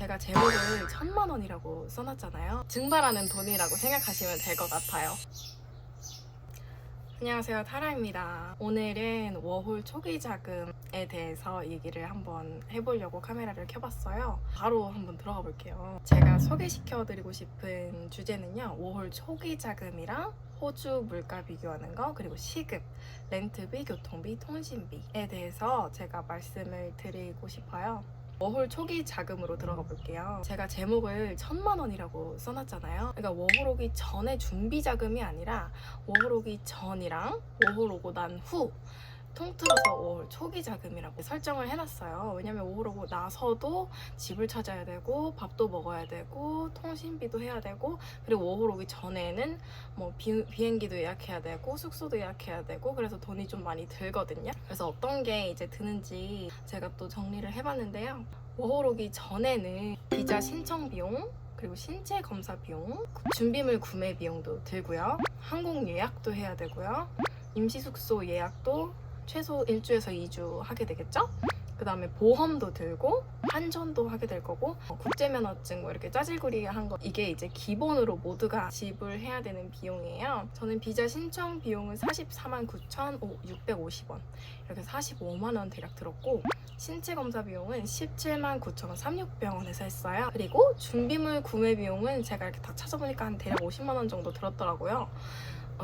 제가 제목을 1000만 원이라고 써놨잖아요. 증발하는 돈이라고 생각하시면 될 것 같아요. 안녕하세요, 타라입니다. 오늘은 워홀 초기 자금에 대해서 얘기를 한번 해보려고 카메라를 켜봤어요. 바로 한번 들어가 볼게요. 제가 소개시켜드리고 싶은 주제는요, 워홀 초기 자금이랑 호주 물가 비교하는 거, 그리고 시급, 렌트비, 교통비, 통신비에 대해서 제가 말씀을 드리고 싶어요. 워홀 초기 자금으로 들어가 볼게요. 제가 제목을 1000만 원이라고 써놨잖아요. 그러니까 워홀 오기 전에 준비 자금이 아니라 워홀 오기 전이랑 워홀 오고 난 후 통틀어서 워홀 초기 자금이라고 설정을 해놨어요. 왜냐면 워홀 오고 나서도 집을 찾아야 되고 밥도 먹어야 되고 통신비도 해야 되고, 그리고 워홀 오기 전에는 뭐 비행기도 예약해야 되고 숙소도 예약해야 되고, 그래서 돈이 좀 많이 들거든요. 그래서 어떤 게 이제 드는지 제가 또 정리를 해봤는데요. 워홀 오기 전에는 비자 신청 비용, 그리고 신체 검사 비용, 준비물 구매 비용도 들고요. 항공 예약도 해야 되고요. 임시 숙소 예약도 최소 1주에서 2주 하게 되겠죠? 그 다음에 보험도 들고 환전도 하게 될 거고, 국제면허증 뭐 이렇게 짜질구리한 거, 이게 이제 기본으로 모두가 지불해야 되는 비용이에요. 저는 비자 신청 비용은 44만 9,650원, 이렇게 45만 원 대략 들었고, 신체 검사 비용은 17만 9천 원 삼육병원에서 했어요. 그리고 준비물 구매 비용은 제가 이렇게 다 찾아보니까 한 대략 50만 원 정도 들었더라고요.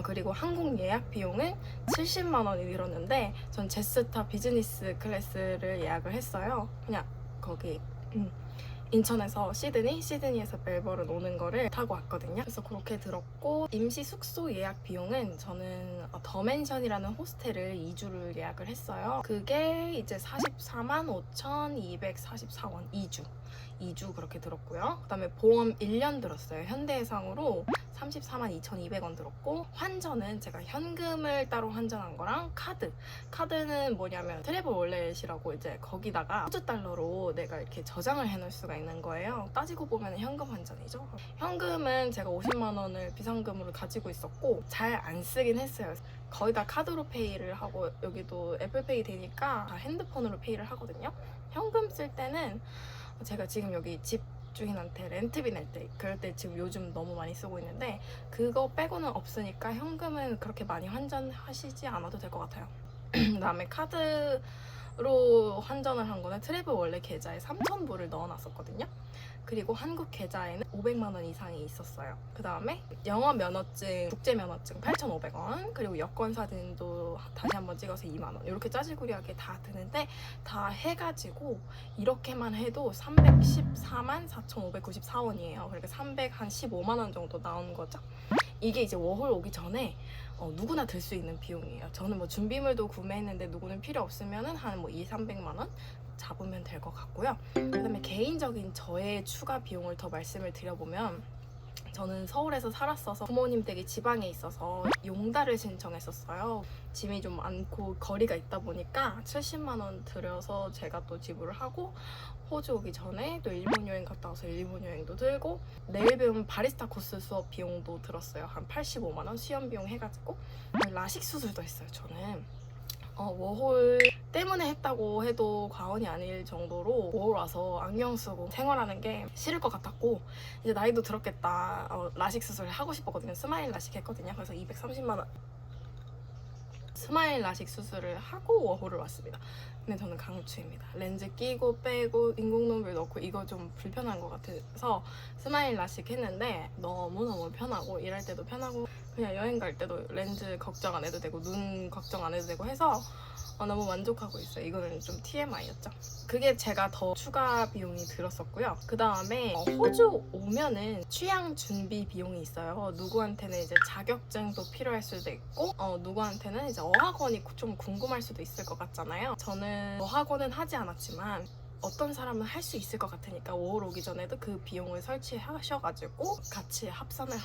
그리고 항공 예약 비용은 70만 원이 들었는데, 전 제스타 비즈니스 클래스를 예약을 했어요. 그냥 거기 인천에서 시드니에서 멜버른 오는 거를 타고 왔거든요. 그래서 그렇게 들었고, 임시 숙소 예약 비용은 저는 더맨션이라는 호스텔을 2주를 예약을 했어요. 그게 이제 44만 5,244원 2주 그렇게 들었고요. 그 다음에 보험 1년 들었어요. 현대해상으로 34만 2,200원 들었고, 환전은 제가 현금을 따로 환전한 거랑 카드는 뭐냐면 트래블 월렛이라고, 이제 거기다가 호주 달러로 내가 이렇게 저장을 해놓을 수가 있는 거예요. 따지고 보면 현금 환전이죠. 현금은 제가 50만 원을 비상금으로 가지고 있었고 잘 안 쓰긴 했어요. 거의 다 카드로 페이를 하고, 여기도 애플페이 되니까 다 핸드폰으로 페이를 하거든요. 현금 쓸 때는 제가 지금 여기 집 주인한테 렌트비 낼 때, 그럴 때 지금 요즘 너무 많이 쓰고 있는데, 그거 빼고는 없으니까 현금은 그렇게 많이 환전하시지 않아도 될 것 같아요. 그 다음에 카드로 환전을 한 거는 트래블 월렛 계좌에 3,000불을 넣어놨었거든요. 그리고 한국 계좌에는 500만 원 이상이 있었어요. 그 다음에 영어 면허증, 국제 면허증 8,500원, 그리고 여권 사진도 다시 한번 찍어서 2만 원, 이렇게 짜지구리하게 다 드는데, 다 해가지고 이렇게만 해도 314만 4,594원이에요. 그러니까 315만 원 정도 나온 거죠. 이게 이제 워홀 오기 전에 누구나 들 수 있는 비용이에요. 저는 뭐 준비물도 구매했는데 누구는 필요 없으면은 한 뭐 200~300만 원 잡으면 될 것 같고요. 그 다음에 개인적인 저의 추가 비용을 더 말씀을 드려보면, 저는 서울에서 살았어서 부모님 댁이 지방에 있어서 용달을 신청했었어요. 짐이 좀 많고 거리가 있다 보니까 70만 원 들여서 제가 또 지불을 하고, 호주 오기 전에 또 일본 여행 갔다 와서 일본 여행도 들고, 내일 배우면 바리스타 코스 수업 비용도 들었어요. 한 85만 원 수험 비용 해가지고, 라식 수술도 했어요. 저는 워홀 때문에 했다고 해도 과언이 아닐 정도로 워홀 와서 안경 쓰고 생활하는 게 싫을 것 같았고, 이제 나이도 들었겠다, 라식 수술을 하고 싶었거든요. 스마일 라식 했거든요. 그래서 230만 원 스마일 라식 수술을 하고 워홀을 왔습니다. 근데 저는 강추입니다. 렌즈 끼고 빼고 인공눈물 넣고 이거 좀 불편한 것 같아서 스마일 라식 했는데 너무너무 편하고, 일할 때도 편하고, 그냥 여행 갈 때도 렌즈 걱정 안 해도 되고 눈 걱정 안 해도 되고 해서 너무 만족하고 있어요. 이거는 좀 TMI였죠. 그게 제가 더 추가 비용이 들었었고요. 그 다음에 호주 오면은 취향 준비 비용이 있어요. 누구한테는 이제 자격증도 필요할 수도 있고, 누구한테는 이제 어학원이 좀 궁금할 수도 있을 것 같잖아요. 저는 어학원은 하지 않았지만 어떤 사람은 할 수 있을 것 같으니까 워홀 오기 전에도 그 비용을 설치하셔가지고 같이 합산을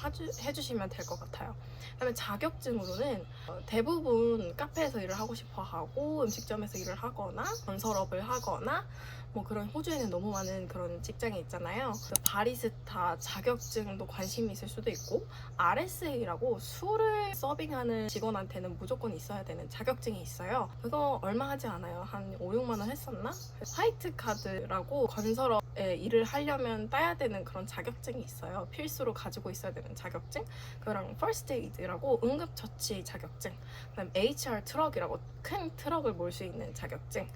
해주시면 될 것 같아요. 그다음에 자격증으로는 대부분 카페에서 일을 하고 싶어 하고, 음식점에서 일을 하거나 건설업을 하거나, 뭐 그런, 호주에는 너무 많은 그런 직장이 있잖아요. 바리스타 자격증도 관심이 있을 수도 있고, RSA라고 술을 서빙하는 직원한테는 무조건 있어야 되는 자격증이 있어요. 그거 얼마 하지 않아요. 한 5~6만 원 했었나? 화이트 카드라고 건설업 일을 하려면 따야 되는 그런 자격증이 있어요. 필수로 가지고 있어야 되는 자격증. 그랑 First Aid라고 응급처치 자격증. 그다음 HR 트럭이라고 큰 트럭을 몰 수 있는 자격증.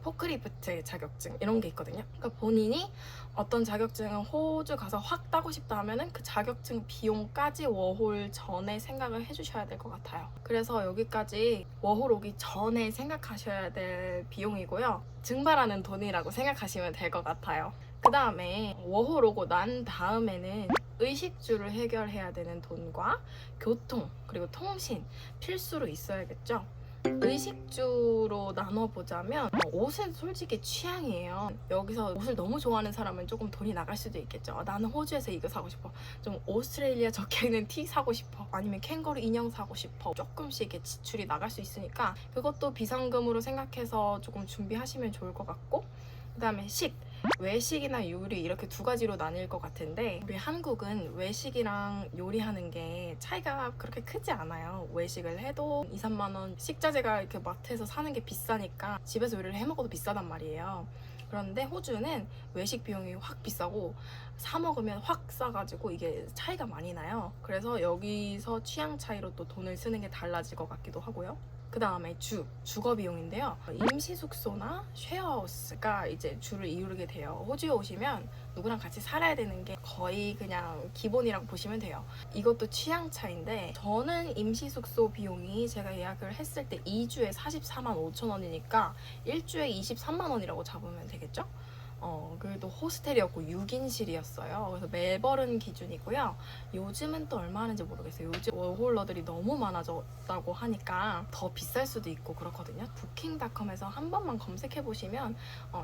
포크리프트 자격증 이런 게 있거든요. 그러니까 본인이 어떤 자격증을 호주 가서 확 따고 싶다 하면은 그 자격증 비용까지 워홀 전에 생각을 해주셔야 될 것 같아요. 그래서 여기까지 워홀 오기 전에 생각하셔야 될 비용이고요. 증발하는 돈이라고 생각하시면 될 것 같아요. 그 다음에 워홀 오고 난 다음에는 의식주를 해결해야 되는 돈과 교통 그리고 통신 필수로 있어야겠죠. 의식주로 나눠보자면 옷은 솔직히 취향이에요. 여기서 옷을 너무 좋아하는 사람은 조금 돈이 나갈 수도 있겠죠. 나는 호주에서 이거 사고 싶어. 좀 오스트레일리아 적혀있는 티 사고 싶어. 아니면 캥거루 인형 사고 싶어. 조금씩 이렇게 지출이 나갈 수 있으니까 그것도 비상금으로 생각해서 조금 준비하시면 좋을 것 같고, 그 다음에 외식이나 요리 이렇게 두 가지로 나뉠 것 같은데, 우리 한국은 외식이랑 요리하는 게 차이가 그렇게 크지 않아요. 외식을 해도 2, 3만 원, 식자재가 이렇게 마트에서 사는 게 비싸니까 집에서 요리를 해 먹어도 비싸단 말이에요. 그런데 호주는 외식 비용이 확 비싸고 사 먹으면 확 싸가지고 이게 차이가 많이 나요. 그래서 여기서 취향 차이로 또 돈을 쓰는 게 달라질 것 같기도 하고요. 그 다음에 주거 비용인데요. 임시 숙소나 쉐어하우스가 이제 주를 이루게 돼요. 호주에 오시면 누구랑 같이 살아야 되는 게 거의 그냥 기본이라고 보시면 돼요. 이것도 취향 차인데, 저는 임시 숙소 비용이 제가 예약을 했을 때 2주에 44만 5천 원이니까 1주에 23만 원이라고 잡으면 되겠죠? 그래도 호스텔이었고 6인실이었어요. 그래서 멜버른 기준이고요. 요즘은 또 얼마 하는지 모르겠어요. 요즘 워홀러들이 너무 많아졌다고 하니까 더 비쌀 수도 있고 그렇거든요. 부킹닷컴에서 한 번만 검색해보시면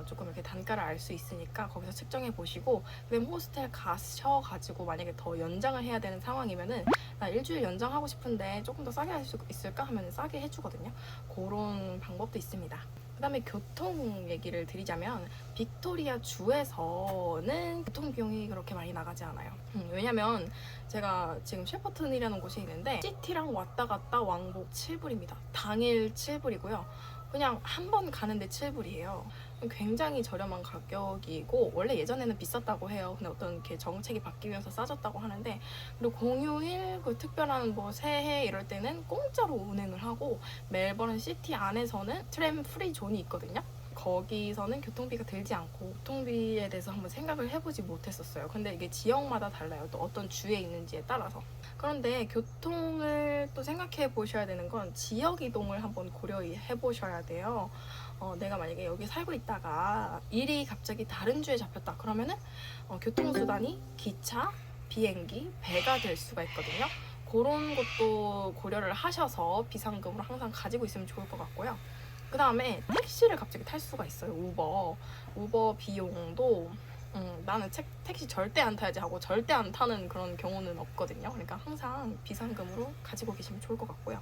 조금 이렇게 단가를 알 수 있으니까 거기서 측정해보시고, 그다음 호스텔 가셔가지고 만약에 더 연장을 해야 되는 상황이면은 나 일주일 연장하고 싶은데 조금 더 싸게 할 수 있을까 하면 싸게 해주거든요. 그런 방법도 있습니다. 그 다음에 교통 얘기를 드리자면 빅토리아 주에서는 교통 비용이 그렇게 많이 나가지 않아요. 왜냐면 제가 지금 셰퍼튼이라는 곳에 있는데 시티랑 왔다 갔다 왕복 7불입니다. 당일 7불이고요. 그냥 한 번 가는데 7불이에요. 굉장히 저렴한 가격이고, 원래 예전에는 비쌌다고 해요. 근데 어떤 이렇게 정책이 바뀌면서 싸졌다고 하는데, 그리고 공휴일, 그 특별한 뭐 새해 이럴 때는 공짜로 운행을 하고, 멜버른 시티 안에서는 트램 프리 존이 있거든요. 거기서는 교통비가 들지 않고, 교통비에 대해서 한번 생각을 해보지 못했었어요. 근데 이게 지역마다 달라요. 또 어떤 주에 있는지에 따라서. 그런데 교통을 또 생각해 보셔야 되는 건 지역 이동을 한번 고려해 보셔야 돼요. 내가 만약에 여기 살고 있다가 일이 갑자기 다른 주에 잡혔다 그러면은 교통수단이 기차, 비행기, 배가 될 수가 있거든요. 그런 것도 고려를 하셔서 비상금으로 항상 가지고 있으면 좋을 것 같고요. 그 다음에 택시를 갑자기 탈 수가 있어요. 우버 비용도 나는 택시 절대 안 타야지 하고 절대 안 타는 그런 경우는 없거든요. 그러니까 항상 비상금으로 가지고 계시면 좋을 것 같고요.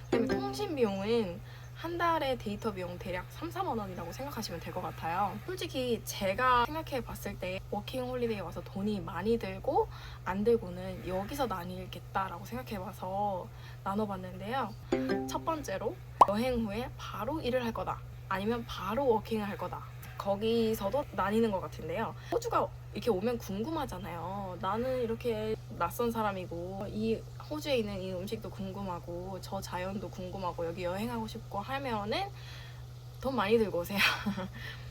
그다음에 통신 비용은 한 달에 데이터 비용 대략 3, 4만 원이라고 생각하시면 될 것 같아요. 솔직히 제가 생각해 봤을 때 워킹 홀리데이에 와서 돈이 많이 들고 안 들고는 여기서 나뉘겠다라고 생각해 봐서 나눠봤는데요. 첫 번째로 여행 후에 바로 일을 할 거다, 아니면 바로 워킹을 할 거다. 거기서도 나뉘는 것 같은데요. 호주가 이렇게 오면 궁금하잖아요. 나는 이렇게 낯선 사람이고 이 호주에 있는 이 음식도 궁금하고 저 자연도 궁금하고 여기 여행하고 싶고 하면은 돈 많이 들고 오세요.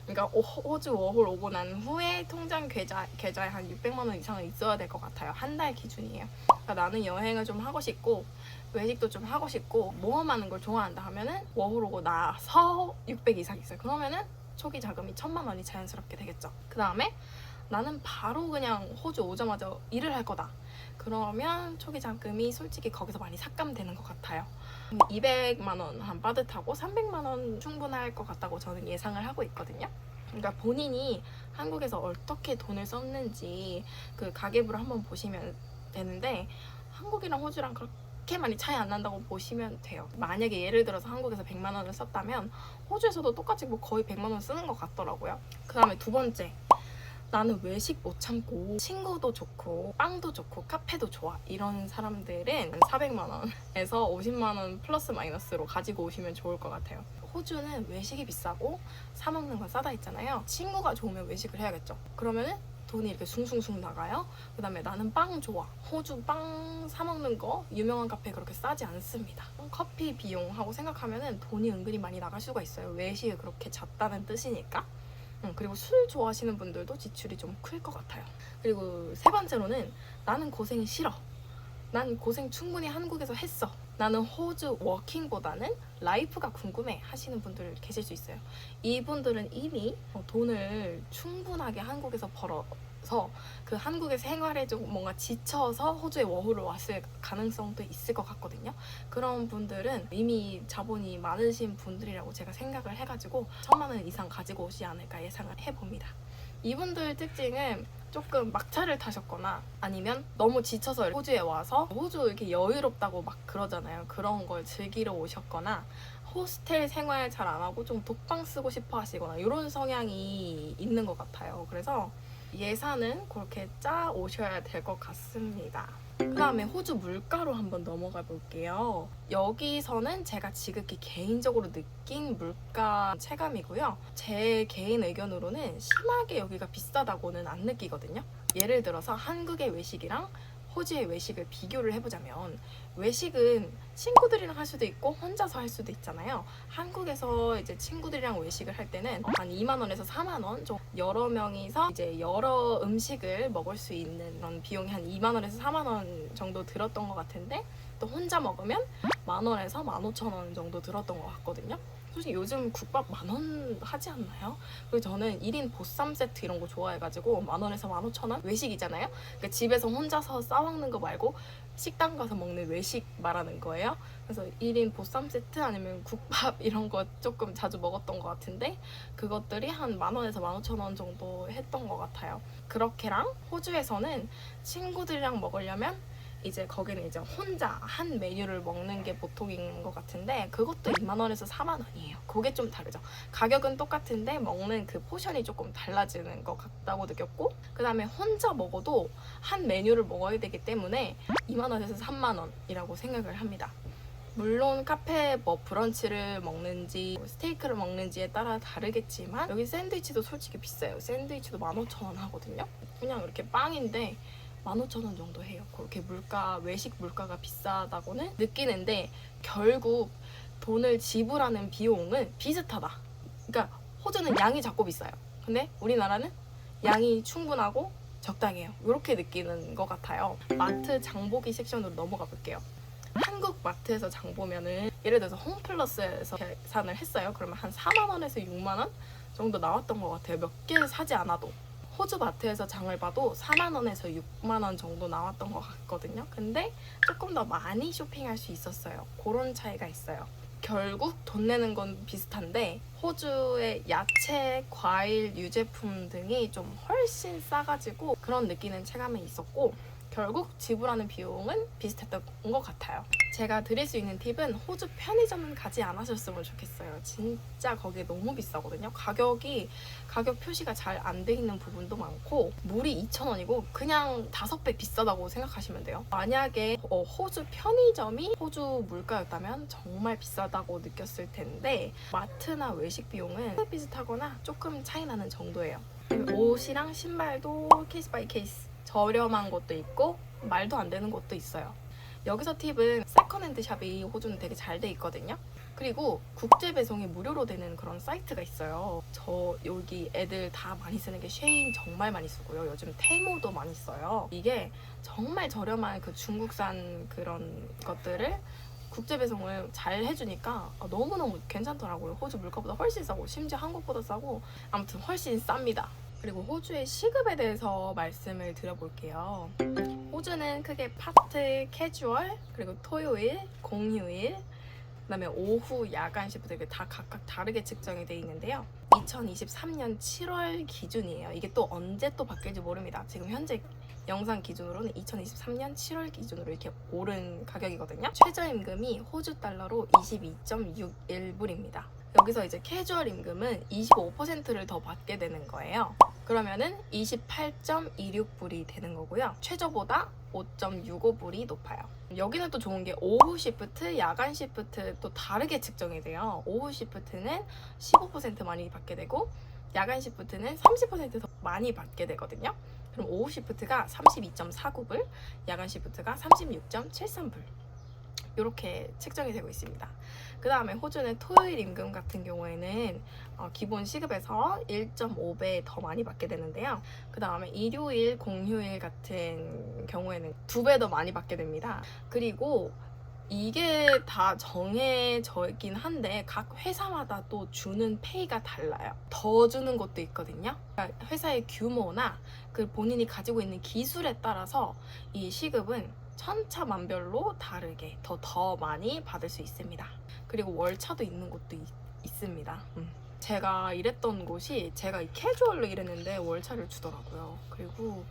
그러니까 호주 워홀 오고 난 후에 통장 계좌에 한 600만 원 이상은 있어야 될 것 같아요. 한 달 기준이에요. 그러니까 나는 여행을 좀 하고 싶고 외식도 좀 하고 싶고 모험하는 걸 좋아한다 하면은 워홀 오고 나서 600 이상 있어요. 그러면은 초기 자금이 1000만 원이 자연스럽게 되겠죠. 그 다음에 나는 바로 그냥 호주 오자마자 일을 할 거다. 그러면 초기 자금이 솔직히 거기서 많이 삭감되는 것 같아요. 200만 원 한 빠듯하고 300만 원 충분할 것 같다고 저는 예상을 하고 있거든요. 그러니까 본인이 한국에서 어떻게 돈을 썼는지 그 가계부를 한번 보시면 되는데, 한국이랑 호주랑 그렇게 많이 차이 안 난다고 보시면 돼요. 만약에 예를 들어서 한국에서 100만 원을 썼다면 호주에서도 똑같이 뭐 거의 100만 원 쓰는 것 같더라고요. 그 다음에 두 번째, 나는 외식 못 참고 친구도 좋고 빵도 좋고 카페도 좋아 이런 사람들은 400만 원에서 50만 원 플러스 마이너스로 가지고 오시면 좋을 것 같아요. 호주는 외식이 비싸고 사 먹는 건 싸다 했잖아요. 친구가 좋으면 외식을 해야겠죠. 그러면은 돈이 이렇게 숭숭숭 나가요. 그 다음에 나는 빵 좋아. 호주 빵 사 먹는 거 유명한 카페 그렇게 싸지 않습니다. 커피 비용하고 생각하면은 돈이 은근히 많이 나갈 수가 있어요. 외식이 그렇게 잦다는 뜻이니까. 그리고 술 좋아하시는 분들도 지출이 좀 클 것 같아요. 그리고 세 번째로는 나는 고생이 싫어. 난 고생 충분히 한국에서 했어. 나는 호주 워킹보다는 라이프가 궁금해 하시는 분들 계실 수 있어요. 이분들은 이미 돈을 충분하게 한국에서 벌어서 그 한국의 생활에 좀 뭔가 지쳐서 호주에 워홀을 왔을 가능성도 있을 것 같거든요. 그런 분들은 이미 자본이 많으신 분들이라고 제가 생각을 해가지고 1000만 원 이상 가지고 오지 않을까 예상을 해봅니다. 이분들 특징은 조금 막차를 타셨거나 아니면 너무 지쳐서 호주에 와서 호주 이렇게 여유롭다고 막 그러잖아요. 그런 걸 즐기러 오셨거나 호스텔 생활 잘 안 하고 좀 독방 쓰고 싶어 하시거나 이런 성향이 있는 것 같아요. 그래서 예산은 그렇게 짜 오셔야 될 것 같습니다. 그 다음에 호주 물가로 한번 넘어가 볼게요. 여기서는 제가 지극히 개인적으로 느낀 물가 체감이고요. 제 개인 의견으로는 심하게 여기가 비싸다고는 안 느끼거든요. 예를 들어서 한국의 외식이랑 호주의 외식을 비교를 해보자면 외식은 친구들이랑 할 수도 있고 혼자서 할 수도 있잖아요. 한국에서 이제 친구들이랑 외식을 할 때는 한 2만 원에서 4만 원 정도 여러 명이서 이제 여러 음식을 먹을 수 있는 그런 비용이 한 2만 원에서 4만 원 정도 들었던 것 같은데 또 혼자 먹으면 만 원에서 15,000원 정도 들었던 것 같거든요. 솔직히 요즘 국밥 10,000원 하지 않나요? 그리고 저는 1인 보쌈 세트 이런 거 좋아해가지고 10,000원에서 15,000원? 외식이잖아요? 그러니까 집에서 혼자서 싸먹는 거 말고 식당 가서 먹는 외식 말하는 거예요. 그래서 1인 보쌈 세트 아니면 국밥 이런 거 조금 자주 먹었던 것 같은데 그것들이 한 10,000원에서 15,000원 정도 했던 것 같아요. 그렇게랑 호주에서는 친구들이랑 먹으려면 이제 거기는 이제 혼자 한 메뉴를 먹는 게 보통인 것 같은데 그것도 2만 원에서 4만 원이에요. 그게 좀 다르죠. 가격은 똑같은데 먹는 그 포션이 조금 달라지는 것 같다고 느꼈고 그 다음에 혼자 먹어도 한 메뉴를 먹어야 되기 때문에 2만 원에서 3만 원이라고 생각을 합니다. 물론 카페 뭐 브런치를 먹는지 스테이크를 먹는지에 따라 다르겠지만 여기 샌드위치도 솔직히 비싸요. 샌드위치도 15,000원 하거든요. 그냥 이렇게 빵인데 15,000원 정도 해요. 그렇게 외식 물가가 비싸다고는 느끼는데 결국 돈을 지불하는 비용은 비슷하다. 그러니까 호주는 양이 작고 비싸요. 근데 우리나라는 양이 충분하고 적당해요. 이렇게 느끼는 것 같아요. 마트 장보기 섹션으로 넘어가 볼게요. 한국 마트에서 장 보면은 예를 들어서 홈플러스에서 계산을 했어요. 그러면 한 4만 원에서 6만 원 정도 나왔던 것 같아요. 몇 개 사지 않아도. 호주 마트에서 장을 봐도 4만 원에서 6만 원 정도 나왔던 것 같거든요. 근데 조금 더 많이 쇼핑할 수 있었어요. 그런 차이가 있어요. 결국 돈 내는 건 비슷한데 호주의 야채, 과일, 유제품 등이 좀 훨씬 싸가지고 그런 느끼는 체감이 있었고 결국 지불하는 비용은 비슷했던 것 같아요. 제가 드릴 수 있는 팁은 호주 편의점은 가지 않으셨으면 좋겠어요. 진짜 거기 너무 비싸거든요. 가격 표시가 잘 안 돼 있는 부분도 많고 물이 2,000원이고 그냥 5배 비싸다고 생각하시면 돼요. 만약에 호주 편의점이 호주 물가였다면 정말 비싸다고 느꼈을 텐데 마트나 외식 비용은 비슷하거나 조금 차이 나는 정도예요. 옷이랑 신발도 케이스 바이 케이스 저렴한 것도 있고 말도 안 되는 것도 있어요. 여기서 팁은 세컨핸드 샵이 호주는 되게 잘 돼 있거든요. 그리고 국제 배송이 무료로 되는 그런 사이트가 있어요. 저 여기 애들 다 많이 쓰는 게 쉐인 정말 많이 쓰고요. 요즘 테무도 많이 써요. 이게 정말 저렴한 그 중국산 그런 것들을 국제 배송을 잘 해주니까 너무너무 괜찮더라고요. 호주 물가보다 훨씬 싸고 심지어 한국보다 싸고 아무튼 훨씬 쌉니다. 그리고 호주의 시급에 대해서 말씀을 드려볼게요. 호주는 크게 파트, 캐주얼, 그리고 토요일, 공휴일, 그다음에 오후 야간 시프트 다 각각 다르게 측정이 되어 있는데요. 2023년 7월 기준이에요. 이게 또 언제 또 바뀔지 모릅니다. 지금 현재 영상 기준으로는 2023년 7월 기준으로 이렇게 오른 가격이거든요. 최저임금이 호주 달러로 22.61불입니다. 여기서 이제 캐주얼 임금은 25%를 더 받게 되는 거예요. 그러면은 28.26불이 되는 거고요. 최저보다 5.65불이 높아요. 여기는 또 좋은 게 오후 시프트, 야간 시프트 또 다르게 측정이 돼요. 오후 시프트는 15% 많이 받게 되고 야간 시프트는 30% 더 많이 받게 되거든요. 그럼 오후 시프트가 32.49불, 야간 시프트가 36.73불 이렇게 책정이 되고 있습니다. 그 다음에 호주는 토요일 임금 같은 경우에는 기본 시급에서 1.5배 더 많이 받게 되는데요. 그 다음에 일요일, 공휴일 같은 경우에는 2배 더 많이 받게 됩니다. 그리고 이게 다 정해져 있긴 한데 각 회사마다 또 주는 페이가 달라요. 더 주는 것도 있거든요. 그러니까 회사의 규모나 그 본인이 가지고 있는 기술에 따라서 이 시급은 천차만별로 다르게 더 많이 받을 수 있습니다. 그리고 월차도 있는 곳도 있습니다. 제가 일했던 곳이 제가 이 캐주얼로 일했는데 월차를 주더라고요. 그리고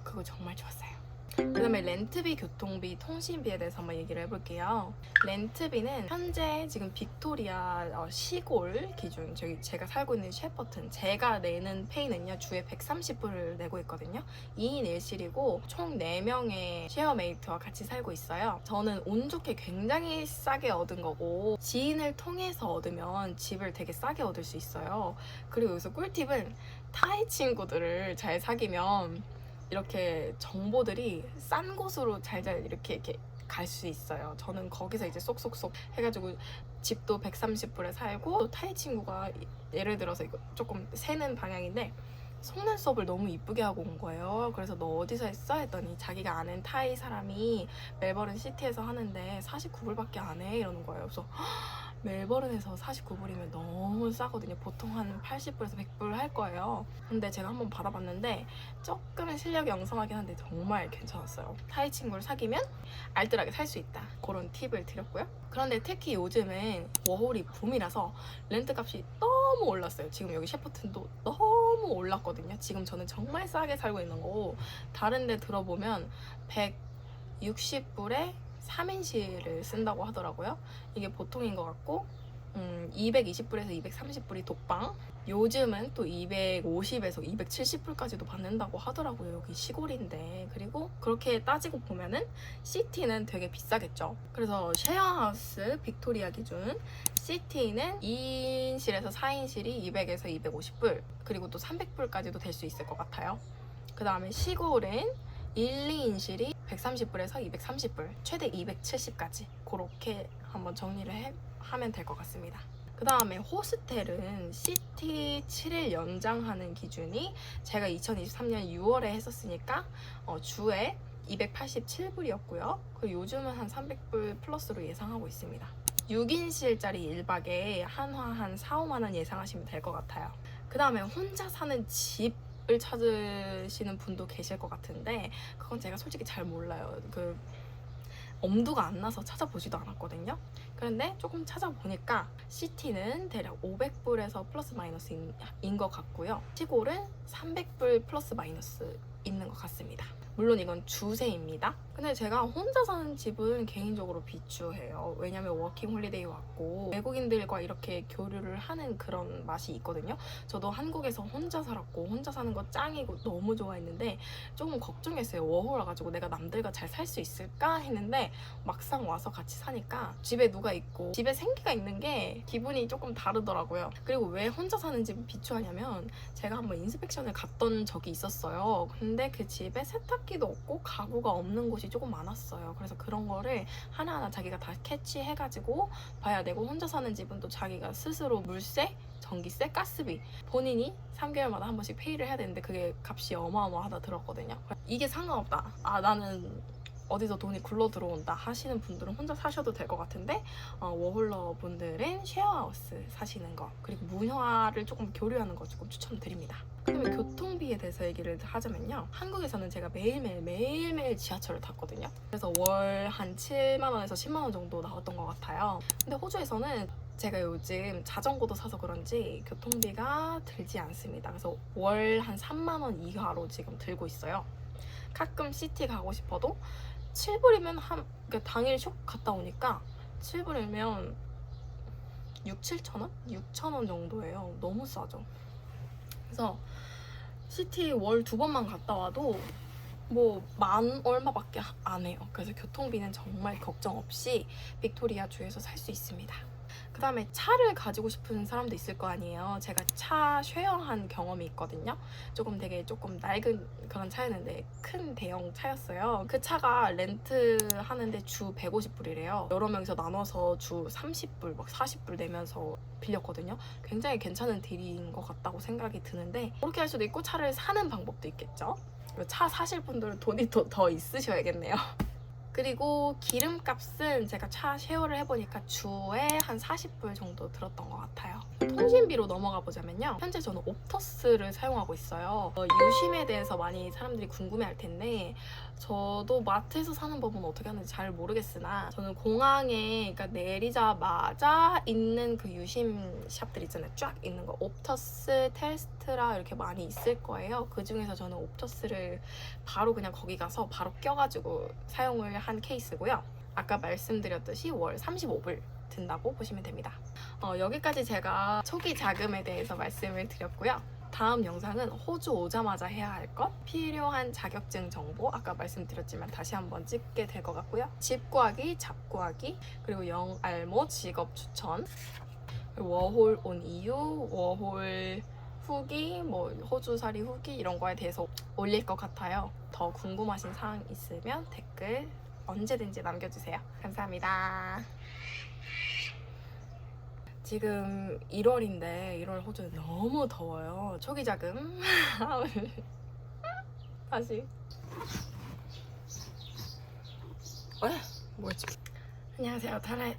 그거 정말 좋았어요. 그 다음에 렌트비, 교통비, 통신비에 대해서 한번 얘기를 해볼게요. 렌트비는 현재 지금 빅토리아 시골 기준, 제가 살고 있는 셰퍼튼, 제가 내는 페이는요 주에 130불을 내고 있거든요. 2인 1실이고 총 4명의 쉐어메이트와 같이 살고 있어요. 저는 운 좋게 굉장히 싸게 얻은 거고 지인을 통해서 얻으면 집을 되게 싸게 얻을 수 있어요. 그리고 여기서 꿀팁은 타이 친구들을 잘 사귀면 이렇게 정보들이 싼 곳으로 잘 이렇게 갈 수 있어요. 저는 거기서 이제 쏙쏙쏙 해가지고 집도 130불에 살고 또 타이 친구가 예를 들어서 이거 조금 새는 방향인데 속눈썹을 너무 이쁘게 하고 온 거예요. 그래서 너 어디서 했어? 했더니 자기가 아는 타이 사람이 멜버른 시티에서 하는데 49불밖에 안 해 이러는 거예요. 그래서 멜버른에서 49불이면 너무 싸거든요. 보통 한 80불에서 100불 할 거예요. 근데 제가 한번 받아봤는데 조금은 실력이 엉성하긴 한데 정말 괜찮았어요. 타이 친구를 사귀면 알뜰하게 살 수 있다. 그런 팁을 드렸고요. 그런데 특히 요즘은 워홀이 붐이라서 렌트값이 너무 올랐어요. 지금 여기 셰퍼튼도 너무 올랐거든요. 지금 저는 정말 싸게 살고 있는 거고 다른 데 들어보면 160불에 3인실을 쓴다고 하더라고요. 이게 보통인 것 같고 220불에서 230불이 독방, 요즘은 또 250에서 270불까지도 받는다고 하더라고요. 여기 시골인데. 그리고 그렇게 따지고 보면은 시티는 되게 비싸겠죠. 그래서 쉐어하우스 빅토리아 기준 시티는 2인실에서 4인실이 200에서 250불, 그리고 또 300불까지도 될 수 있을 것 같아요. 그 다음에 시골은 1, 2인실이 130불에서 230불, 최대 270까지 그렇게 한번 정리를 하면 될 것 같습니다. 그 다음에 호스텔은 시티 7일 연장하는 기준이 제가 2023년 6월에 했었으니까 주에 287불이었고요. 그리고 요즘은 한 300불 플러스로 예상하고 있습니다. 6인실짜리 1박에 한화 한 4, 5만 원 예상하시면 될 것 같아요. 그 다음에 혼자 사는 집을 찾으시는 분도 계실 것 같은데 그건 제가 솔직히 잘 몰라요. 엄두가 안 나서 찾아보지도 않았거든요. 그런데 조금 찾아보니까 시티는 대략 500불에서 플러스 마이너스인 것 같고요. 시골은 300불 플러스 마이너스 있는 것 같습니다. 물론 이건 주세입니다. 근데 제가 혼자 사는 집은 개인적으로 비추해요. 왜냐면 워킹 홀리데이 왔고 외국인들과 이렇게 교류를 하는 그런 맛이 있거든요. 저도 한국에서 혼자 살았고 혼자 사는 거 짱이고 너무 좋아했는데 조금 걱정했어요. 워홀 와가지고 내가 남들과 잘 살 수 있을까 했는데 막상 와서 같이 사니까 집에 누가 있고 집에 생기가 있는 게 기분이 조금 다르더라고요. 그리고 왜 혼자 사는 집을 비추하냐면 제가 한번 인스펙션을 갔던 적이 있었어요. 근데 그 집에 세탁기도 없고 가구가 없는 곳이 조금 많았어요. 그래서 그런 거를 하나하나 자기가 다 캐치해가지고 봐야 되고, 혼자 사는 집은 또 자기가 스스로 물세, 전기세, 가스비 본인이 3개월마다 한 번씩 페이를 해야 되는데 그게 값이 어마어마하다 들었거든요. 이게 상관없다, 나는 어디서 돈이 굴러 들어온다 하시는 분들은 혼자 사셔도 될 것 같은데 워홀러 분들은 쉐어하우스 사시는 거, 그리고 문화를 조금 교류하는 거 조금 추천드립니다. 그다음에 교통비에 대해서 얘기를 하자면요, 한국에서는 제가 매일매일 지하철을 탔거든요. 그래서 월 한 7만 원에서 10만 원 정도 나왔던 것 같아요. 근데 호주에서는 제가 요즘 자전거도 사서 그런지 교통비가 들지 않습니다. 그래서 월 한 3만 원 이하로 지금 들고 있어요. 가끔 시티 가고 싶어도 7불이면 그러니까 당일 숍 갔다 오니까 7불이면 6, 7천 원? 6천 원 정도예요. 너무 싸죠. 그래서 시티 월 2번만 갔다 와도 뭐 만 얼마밖에 안 해요. 그래서 교통비는 정말 걱정 없이 빅토리아 주에서 살 수 있습니다. 그 다음에 차를 가지고 싶은 사람도 있을 거 아니에요. 제가 차 쉐어한 경험이 있거든요. 조금 낡은 그런 차였는데 큰 대형 차였어요. 그 차가 렌트 하는데 주 150불이래요. 여러 명이서 나눠서 주 30불, 막 40불 내면서 빌렸거든요. 굉장히 괜찮은 딜인 것 같다고 생각이 드는데 그렇게 할 수도 있고 차를 사는 방법도 있겠죠. 차 사실 분들은 돈이 더 있으셔야겠네요. 그리고 기름값은 제가 차 쉐어를 해보니까 주에 한 40불 정도 들었던 것 같아요. 통신비로 넘어가 보자면요. 현재 저는 옵터스를 사용하고 있어요. 유심에 대해서 많이 사람들이 궁금해할 텐데 저도 마트에서 사는 법은 어떻게 하는지 잘 모르겠으나 저는 공항에 그러니까 내리자마자 있는 그 유심 샵들 있잖아요. 쫙 있는 거 옵터스, 텔스트라 이렇게 많이 있을 거예요. 그 중에서 저는 옵터스를 바로 그냥 거기 가서 바로 껴가지고 사용을 한 케이스고요. 아까 말씀드렸듯이 월 35불 든다고 보시면 됩니다. 여기까지 제가 초기 자금에 대해서 말씀을 드렸고요. 다음 영상은 호주 오자마자 해야 할 것, 필요한 자격증 정보, 아까 말씀드렸지만 다시 한번 찍게 될 것 같고요. 집 구하기, 잡 구하기, 그리고 영알모 직업 추천, 워홀 온 이유, 워홀 후기, 뭐 호주살이 후기 이런 거에 대해서 올릴 것 같아요. 더 궁금하신 사항 있으면 댓글 언제든지 남겨주세요. 감사합니다. 지금 1월인데 1월 호주는 너무 더워요. 초기 자금 다시 뭐였지? 안녕하세요. 타라의